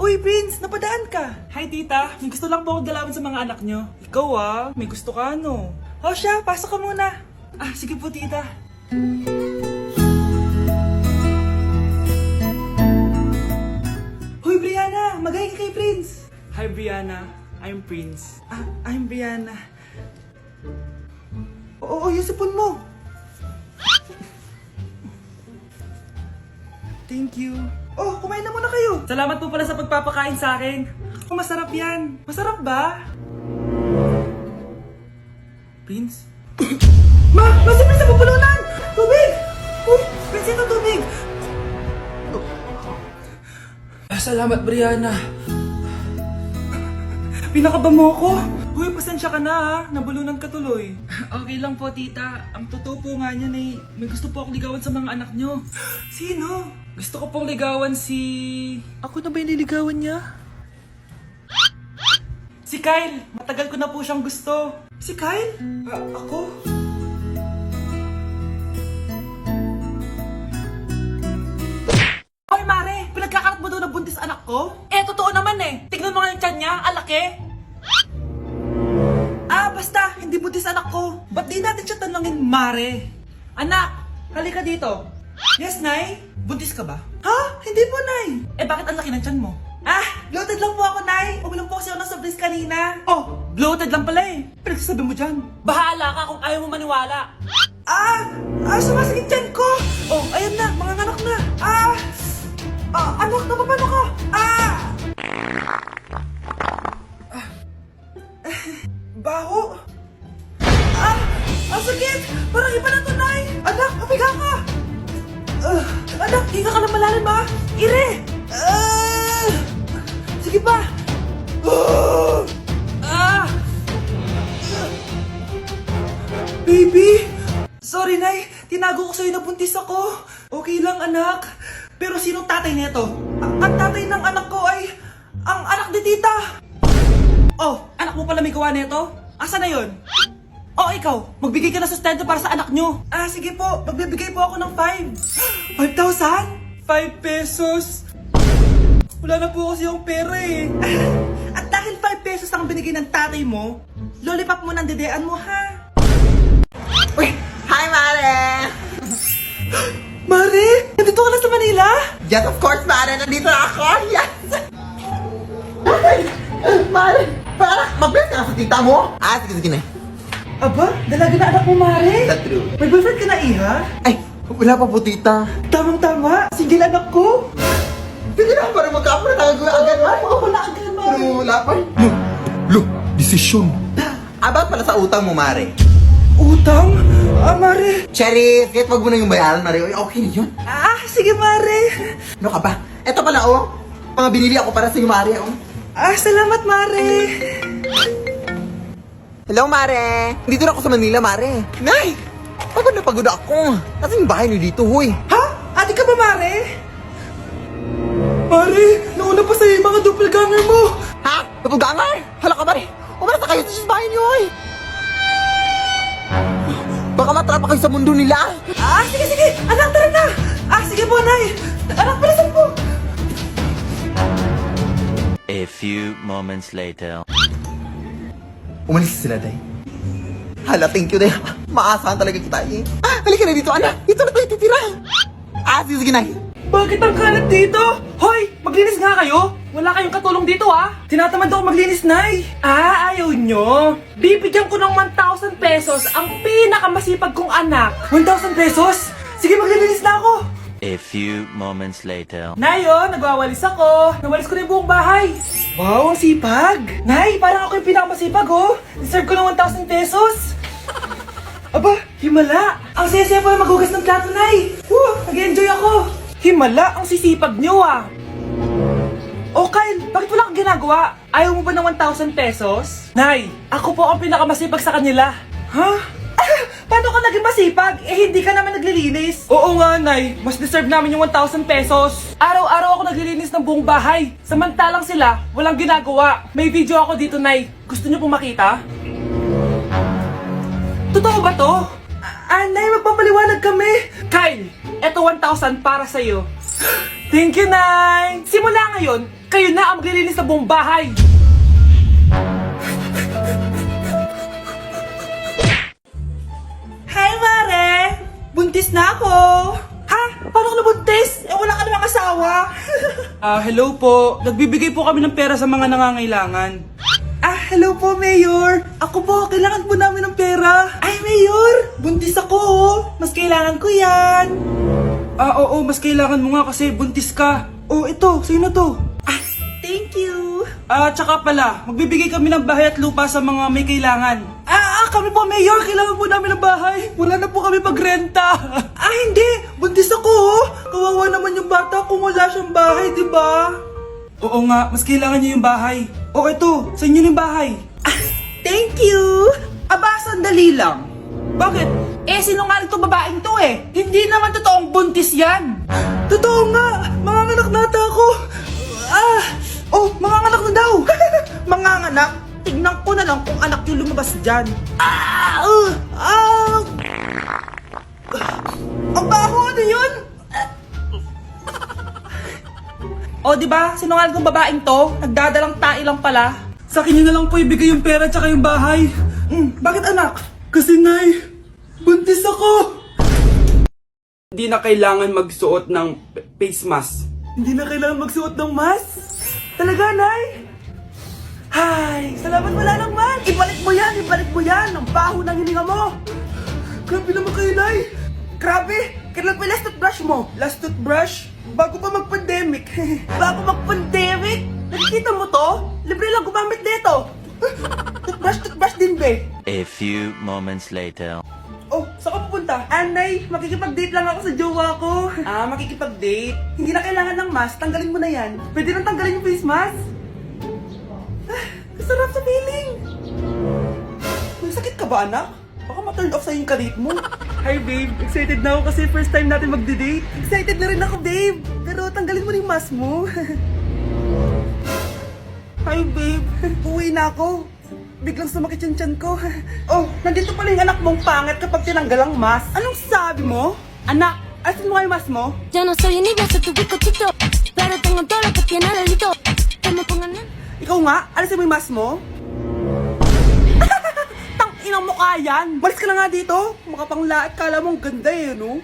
Uy, Prince, napadaan ka. Hi, tita. May gusto lang po akong dalawin sa mga anak nyo. Ikaw may gusto ka ano? O siya, pasok ka muna. Sige po, tita. Hoy, Brianna, magaling ka kay Prince. Hi, Brianna. I'm Prince. I'm Brianna. Oo, yung sipon mo. Thank you. Oh, kumain na muna kayo. Salamat po pala sa pagpapakain sa akin. Masarap yan. Masarap ba? Prince? Si Prince na pupulunan! Tubig! Uy, Prince, ito tubig! Salamat, Brianna. Pinakaba mo ako. Uy, pasensya ka na nabulunan ka tuloy. Okay lang po, tita. Ang totoo po nga niyan may gusto po akong ligawan sa mga anak nyo. Sino? Gusto ko pong ligawan si... Ako na ba yung niligawan niya? Si Kyle! Matagal ko na po siyang gusto. Si Kyle? Ako? Hoy, Mare! Pinagkakarat mo daw na buntis anak ko? Totoo naman Tignan mo nga yung tiyan niya, alaki. Basta, hindi buntis anak ko. Ba't di natin siya tanongin, Mare? Anak, halika dito. Yes, Nay? Buntis ka ba? Ha? Hindi po, Nay. Bakit ang laki ng tiyan mo? Bloated lang po ako, Nay. Uminom po kasi ako ng soft kanina. Oh, bloated lang pala Pinagsasabi mo dyan. Bahala ka kung ayaw mo maniwala. Sumasakit tiyan ko. Oh, ayan na, mga anak na. Anak, napapano ka? Baho. Ang sakit. Parang iba na to, Nay. Anak, papiga ka. Anak, hinga ka na malalim Ire! Sige pa! Baby! Sorry, Nay. Tinago ko sa'yo na buntis ako. Okay lang, anak. Pero sinong tatay nito? Ang tatay ng anak ko ay ang anak ni tita. Oh, anak mo pala may gawa nito? Asa na yun? Ikaw, magbigay ka na sustento para sa anak nyo. Sige po, magbibigay po ako ng 5. 5,000? 5 pesos? Wala na po kasi yung pera At dahil 5 pesos ang binigay ng tatay mo, lollipop mo ng dedean mo, ha? Uy! Hi, Mare! Mare, nandito ka na sa Manila? Yes, of course, Mare! Nandito na ako! Yes! Ay! Mare! Para mag-bless ka na sa tita mo! Sige na. Aba, dalaga na anak mo, Mare. That's true. May boyfriend ka na, Iha? Ay! Wala pa po, tita. Tamang-tama, single anak ko. Sige na, para magkapura na agad, Mare. Ako na agad, Mare. Pero wala pa desisyon. About pala sa utang mo, Mare. Utang? Mare. Cherry, kahit wag mo na yung bayaran, Mare. Okay na yun. Sige, Mare. Ano ka ba? Eto pala, mga binili ako para sa'yo, Mare, Salamat, Mare. Hello, Mare. Dito na ako sa Manila, Mare. Nay! Pagod na pagod ako. Kasi yung bahay niyo dito, huy. Ha? Ate ka ba, Mare? Mare, nauna pa sa'yo yung mga doppelganger mo. Ha? Doppelganger? Hala ka, Mare. Umalas na kayo sa bahay niyo, huy. Baka matrapa kayo sa mundo nila. Sige. Anak, tara na. Sige po, Nay. Anak, palasan po. A few moments later. Umalis sila, Day. Hala, thank you, Day. Maasahan talaga kita, Halika na dito, anak. Dito na tayo titira. Sige, Nay. Bakit ang kalat dito? Hoy, maglinis nga kayo. Wala kayong katulong dito, Tinatamad ako maglinis, Nay. Ayaw nyo. Bibigyan ko ng 1,000 pesos ang pinakamasipag kong anak. 1,000 pesos? Sige, maglilinis na ako. A few moments later. Nay, nagwawalis ako. Nawalis ko na yung buong bahay. Wow, ang sipag. Nay, parang ako yung pinakamasipag, Deserve ko ng 1,000 pesos. Aba, himala. Ang saya-saya pala maghugas ng plato, Nay. Nag-enjoy ako. Himala, ang sisipag nyo, Oh, Kyle, bakit wala kang ginagawa? Ayaw mo ba ng 1,000 pesos? Nay, ako po ang pinakamasipag sa kanila. Ha? Paano ka naging masipag? Hindi ka naman naglilinis. Oo nga, Nay. Mas deserve namin yung 1,000 pesos. Araw-araw ako naglilinis ng buong bahay. Samantalang sila, walang ginagawa. May video ako dito, Nay. Gusto niyo pong makita? Totoo ba to? Nay, magpapaliwanag kami. Kyle, eto 1,000 para sa'yo. Thank you, Nay. Simula ngayon, Kayo na ang maglilinis sa buong bahay! Hi, Mare! Buntis na ako! Ha? Paano ka nabuntis? Eh, wala ka namang asawa! Hello po. Nagbibigay po kami ng pera sa mga nangangailangan. Hello po, Mayor! Ako po, kailangan po namin ng pera! Ay, Mayor! Buntis ako, oh! Mas kailangan ko yan! Oo, mas kailangan mo nga kasi buntis ka. Oh, ito, sa'yo na to. Thank you! Tsaka pala, magbibigay kami ng bahay at lupa sa mga may kailangan. Kami po, Mayor! Kailangan po namin ng bahay! Wala na po kami magrenta! Hindi! Buntis ako, oh! Kawawa naman yung bata kung wala siyang bahay, di ba? Oo nga, mas kailangan niyo yung bahay. Oh, ito, sa inyo yung bahay. Thank you! Sandali lang. Bakit? Sinungaling tong babaeng to eh. Hindi naman totoong buntis yan. Totoo nga! Manganganak nata ako. Manganganak na daw. Manganganak? Tignan ko na lang kung anak yung lumabas dyan. Ang baho, ano yun? Di ba? Sinungaling tong babaeng to. Nagdadalang tae lang pala. Sa akin nyo na lang po ibigay yung pera tsaka yung bahay. Bakit anak? Kasi nay, buntis ako. Hindi na kailangan magsuot ng face mask. Hindi na kailangan magsuot ng mask? Talaga, nay? Hay, salamat wala lang man. Ibalik mo yan, ibalik mo yan. Ang baho ng hininga mo. Grabe naman kayo, nay. Grabe. Kailan pa last toothbrush mo? Last toothbrush? Bago pa mag-pandemic. Bago mag-pandemic? Nakikita mo to? Libre lang gumamit dito. Toothbrush din, be. A few moments later. Saan ka pupunta? Anay, makikipag-date lang ako sa jowa ko. Makikipag-date? Hindi na kailangan ng mask, tanggalin mo na yan. Pwede nang tanggalin yung face mask. Kasarap sa feeling. May sakit ka ba, anak? Baka ma-turn off sa'yo yung karit mo. Hi, babe. Excited na ako kasi first time natin magde-date. Excited na rin ako, babe. Pero tanggalin mo rin yung mask mo. Hi, babe. Uwi na ako. Biglang sumakit yung tiyan ko. Nandito pala yung anak mong pangit kapag tinanggal ang mask. Anong sabi mo? Anak, asin mo nga yung mask mo? Yo no soy niña, soy tu bizcochito, pero tengo todo lo que tiene delito. Que me pongan en... Ikaw nga, alisin mo yung mask mo? Tang-inang mukha yan! Malis ka na nga dito! Makapanglaat, kala mong ganda eh, no?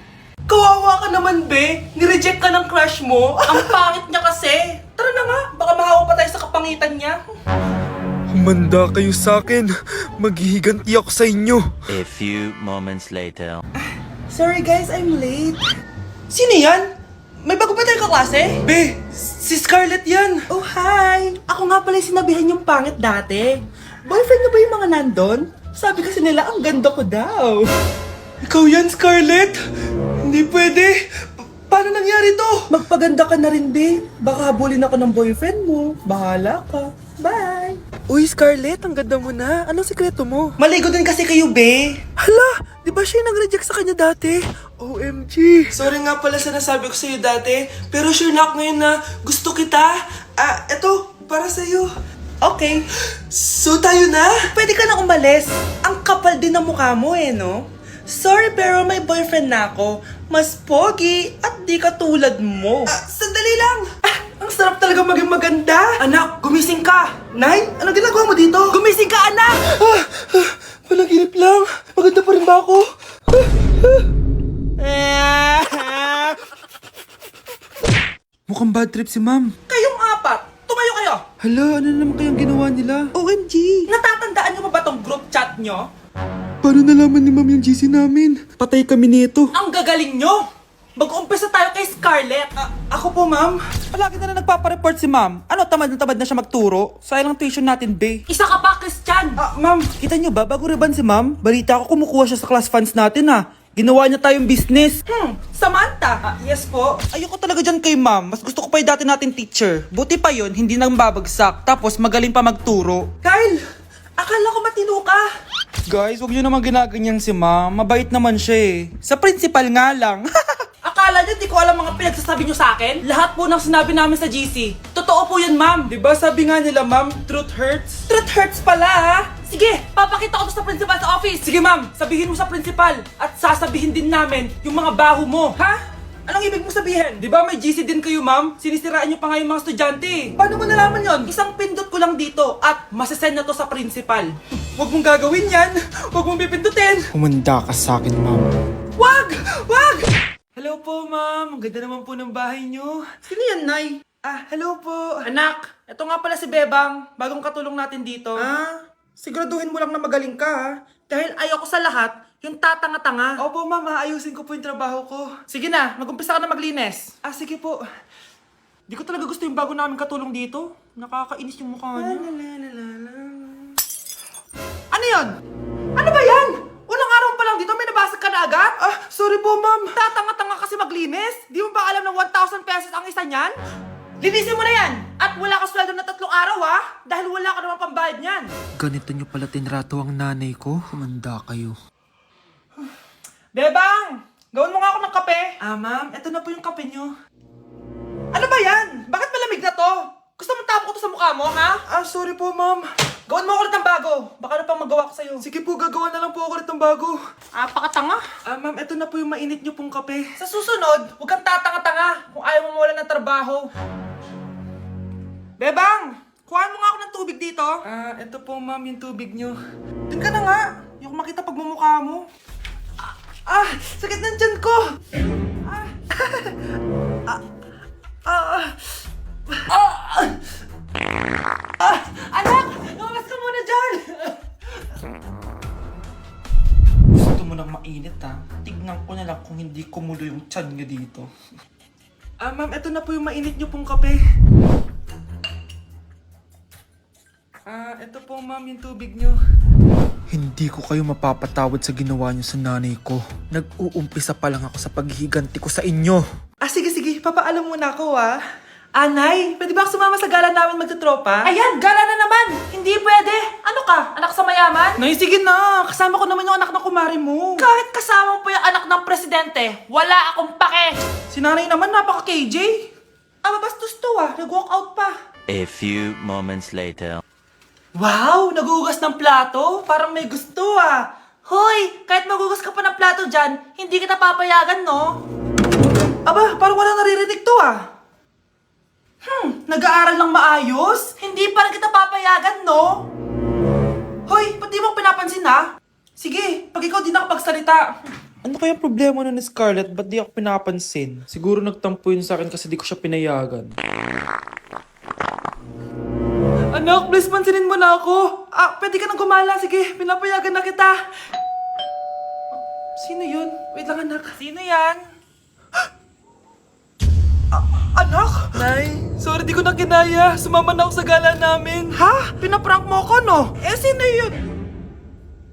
Kawawa ka naman, be! Nireject ka ng crush mo! Ang pangit niya kasi! Tara na nga, baka mahawa pa tayo sa kapangitan niya. Humanda kayo sa akin. Maghihiganti ako sa inyo. A few moments later. Sorry guys, I'm late. Sino yan? May bago ba tayo kaklase? Be, si Scarlett yan. Oh, hi. Ako nga pala yung sinabihan yung pangit dati. Boyfriend na ba yung mga nandun? Sabi kasi nila, ang ganda ko daw. Ikaw yan, Scarlett? Hindi pwede. Paano nangyari to? Magpaganda ka na rin, be. Baka habulin ako ng boyfriend mo. Bahala ka. Bye. Uy, Scarlett, ang ganda mo na. Anong sikreto mo? Maligo din kasi kayo, be. Hala, di ba siya yung nag-reject sa kanya dati? OMG. Sorry nga pala sa nasabi ko sa'yo dati, pero sure na ako ngayon na gusto kita. Eto, para sa'yo. Okay. So tayo na? Pwede ka na umalis. Ang kapal din ng mukha mo eh, no? Sorry pero may boyfriend na ako. Mas pogi at di katulad mo. Sandali lang. Ang sarap talaga maging maganda. Anak, gumising ka. Nay, ano ginagawa mo dito? Gumising ka, anak! Panaginip lang. Maganda pa rin ba ako? Mukhang bad trip si ma'am. Kayong apat, tumayo kayo. Hala, ano naman kayang ginawa nila? OMG! Natatandaan niyo ba tong group chat niyo? Paano nalaman ni ma'am yung GC namin? Patay kami nito. Ang gagaling nyo! Mag-uumpisa tayo kay Scarlett. Ako po, ma'am. Palagi na nagpapareport si ma'am. Ano, tamad na siya magturo? Sayang lang tuition natin, be. Isa ka pa, Christian! Ma'am, kita niyo ba, bago riban si ma'am, balita ko kumukuha siya sa class funds natin, Ginawa niya tayong business. Samantha. Yes po. Ayoko talaga dyan kay ma'am. Mas gusto ko pa yung dati natin teacher. Buti pa yun, hindi nang babagsak. Tapos magaling pa magturo. Kyle! Akala ko matino ka. Guys, huwag niyo naman ginaganyan si ma'am. Mabait naman siya eh. Sa principal nga lang. Akala niyo di ko alam mga pinagsasabi niyo sa akin? Lahat po ng sinabi namin sa GC. Totoo po yan, ma'am. Diba sabi nga nila, ma'am, truth hurts? Truth hurts pala, Sige, papakita ko to sa principal sa office. Sige, ma'am, sabihin mo sa principal. At sasabihin din namin yung mga baho mo. Ha? Anong ibig mo sabihin? Di ba may GC din kayo, ma'am? Sinisiraan niyo pa nga yung mga estudyante. Paano mo nalaman yon? Isang pindot ko lang dito at masasend na to sa principal. Huwag mong gagawin yan. Huwag mong pipindutin. Humanda ka sa akin, ma'am. Wag! Wag! Hello po, ma'am. Ang ganda naman po ng bahay niyo. Sino yan, Nay? Hello po. Anak, ito nga pala si Bebang. Bagong katulong natin dito. Siguraduhin mo lang na magaling ka, ha? Dahil ayoko sa lahat, yung tatanga-tanga. Opo, ma'am. Ayusin ko po yung trabaho ko. Sige na, mag-umpisa ka na maglinis. Sige po. Di ko talaga gusto yung bago namin katulong dito. Nakakainis yung mukha niya. Ano yun? Ano ba yan? Unang araw pa lang dito, may nabasag ka na agad? Sorry po, ma'am. Tatanga-tanga kasi maglinis? Di mo ba alam ng 1,000 pesos ang isa niyan? Linisin mo na yan! At wala ka sweldo na 3 araw, ha? Dahil wala ka naman pambayad niyan. Ganito niyo pala tinrato ang nanay ko. Humanda kayo. Bebang! Gawin mo nga ako ng kape. Ma'am, eto na po yung kape niyo. Ano ba yan? Bakit malamig na to? Gusto mo tapo ko to sa mukha mo, ha? Sorry po, ma'am. Gawin mo ako ulit ng bago. Baka na pang magawa ko sa'yo. Sige po, gagawa na lang po ako ulit ng bago. Pakatanga. Ma'am, eto na po yung mainit niyo pong kape. Sa susunod, huwag kang tatanga-tanga kung ayaw mo mawala ng trabaho. Bebang! Kuhaan mo nga ako ng tubig dito. Eto po, ma'am, yung tubig niyo. Doon ka na nga. Yung makita pagmumukha mo. Sakit ng tiyan ko! Anak! Lumabas ka muna dyan! Gusto mo nang mainit, ha? Tignan ko na lang kung hindi kumulo yung tiyan niyo dito. Ma'am, eto na po yung mainit niyo pong kape. Eto po, ma'am, yung tubig niyo. Hindi ko kayo mapapatawad sa ginawa niyo sa nanay ko. Nag-uumpisa pa lang ako sa paghihiganti ko sa inyo. Sige. Papaalam muna ako, ha? Nay, pwede ba ako sumama sa gala namin magtutropa? Ayan, gala na naman! Hindi pwede! Ano ka? Anak sa mayaman? Nay, sige na! Kasama ko naman yung anak ng kumari mo. Kahit kasama mo pa yung anak ng presidente, wala akong pake! Si nanay naman, napaka-KJ. Mabastos to, nag-walk out pa. A few moments later. Wow! Nagugas ng plato? Parang may gusto, Hoy! Kahit magugas ka pa ng plato dyan, hindi kita papayagan, no? Parang wala naririnig to, nag-aaral ng maayos? Hindi pa rin kita papayagan, no? Hoy, ba't di mo pinapansin, Sige, pag ikaw di nakapagsalita. Ano kaya problema nun ni Scarlett? Ba't di ako pinapansin? Siguro nagtampo yun sa akin kasi di ko siya pinayagan. Anak, please pansinin mo na ako. Pwede ka nang gumala. Sige, pinapayagan na kita. Sino yun? Wait lang, anak. Sino yan? Anak? Nay, sorry di ko na kinaya. Sumama na ako sa gala namin. Pinaprank mo ako, no? Sino yun?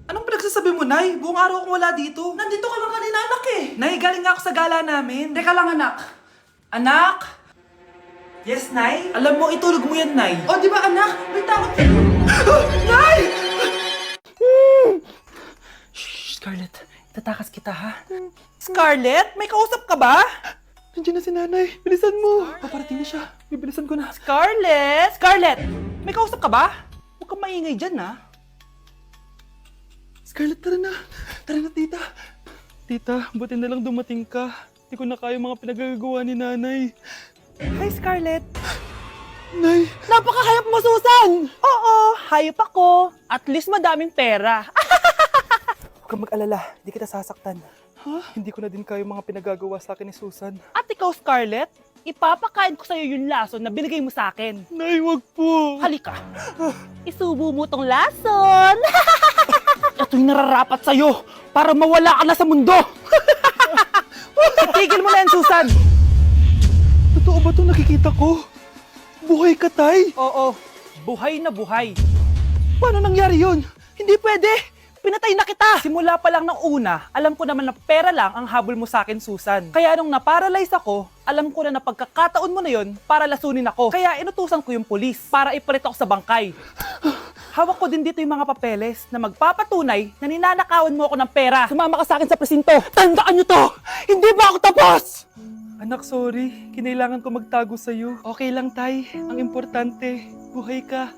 Anong pinagsasabi mo, Nay? Buong araw akong wala dito. Nandito ka lang kanina, anak, Nay, galing nga ako sa gala namin. Teka lang, anak. Anak? Yes, Nay? Alam mo, itulog mo yan, Nay. Di ba, anak? May takot. Nay! Shh, Scarlett. Itatakas kita, ha? Scarlett? May kausap ka ba? Nandiyan na si nanay. Bilisan mo. Paparating na siya. Bibilisan ko na. Scarlett! Scarlett! May kausap ka ba? Huwag kang maingay dyan, Scarlett, tara na. Tara na, tita. Tita, buti na lang dumating ka. Hindi ko na kaya mga pinagagawa ni nanay. Hi, Scarlett. Nay. Napakahayap mo, Susan! Oo, hayop ako. At least madaming pera. Huwag kang mag-alala. Hindi kita sasaktan. Hindi ko na din kaya mga pinagagawa sa akin ni Susan. At ikaw, Scarlett, ipapakain ko sa'yo yung lason na binigay mo sa akin. Nay, wag po. Halika. Isubo mo tong lason. Ito'y nararapat sa'yo para mawala ka na sa mundo. Tigil mo na yan, Susan. Totoo ba itong nakikita ko? Buhay ka, Tay? Oo, buhay na buhay. Paano nangyari yun? Hindi pwede. Pinatay na kita! Simula pa lang ng una, alam ko naman na pera lang ang habol mo sa akin, Susan. Kaya nung naparalyze ako, alam ko na pagkakataon mo na yon para lasunin ako. Kaya inutusan ko yung polis para ipalit ako sa bangkay. Hawak ko din dito yung mga papeles na magpapatunay na ninanakawan mo ako ng pera. Sumama ka sa akin sa presinto. Tandaan nyo to! Hindi ba ako tapos? Anak, sorry. Kinailangan ko magtago sa'yo. Okay lang, Tay. Ang importante, buhay ka.